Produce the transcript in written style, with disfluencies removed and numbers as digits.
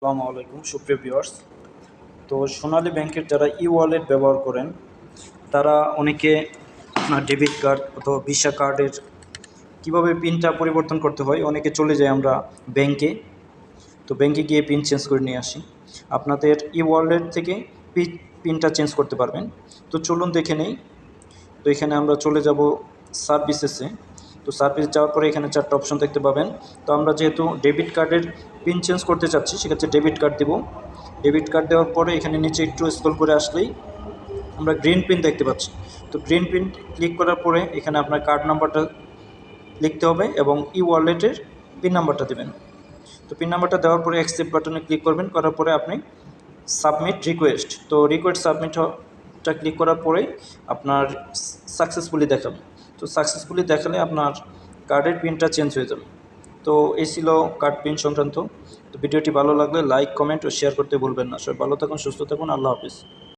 আসসালামু আলাইকুম সুপ্রিয় ভিউয়ার্স। তো সোনালী ব্যাংকের যারা ই ওয়ালেট ব্যবহার করেন তারা অনেকে ডেবিট কার্ড অথবা ভিসা কার্ডের কীভাবে পিনটা পরিবর্তন করতে হয়, অনেকে চলে যাই আমরা ব্যাংকে। তো ব্যাংকে গিয়ে পিন চেঞ্জ করে নিয়ে আসি। আপনাদের ই ওয়ালেট থেকে পিনটা চেঞ্জ করতে পারবেন। তো চলুন দেখে নেই। তো এখানে আমরা চলে যাব সার্ভিসেসে। তো সার্ভিস যাওয়ার পরে এখানে 4টা অপশন দেখতে পাবেন। তো আমরা যেহেতু ডেবিট কার্ডের পিন চেঞ্জ করতে চাচ্ছি, সেক্ষেত্রে ডেবিট কার্ড দেব। ডেবিট কার্ড দেওয়ার পরে এখানে নিচে একটু স্ক্রল করে আসলেই আমরা গ্রিন পিন দেখতে পাচ্ছি। তো গ্রিন পিন ক্লিক করার পরে এখানে আপনার কার্ড নাম্বারটা লিখতে হবে এবং ই ওয়ালেটের পিন নাম্বারটা দেবেন। তো পিন নাম্বারটা দেওয়ার পরে অ্যাকসেপ্ট বাটনে ক্লিক করবেন। করার পরে আপনি সাবমিট রিকোয়েস্ট, তো রিকোয়েস্ট সাবমিটটা ক্লিক করার পরে আপনার সাকসেসফুলি দেখাবে। তো সাকসেসফুলি দেখালে আপনার কার্ডের পিনটা চেঞ্জ হয়ে যাবে। তো এই ছিল কার্ড পিন সংক্রান্ত। তো ভিডিওটি ভালো লাগলে লাইক, কমেন্ট ও শেয়ার করতে ভুলবেন না। সবাই ভালো থাকুন, সুস্থ থাকুন। আল্লাহ হাফিজ।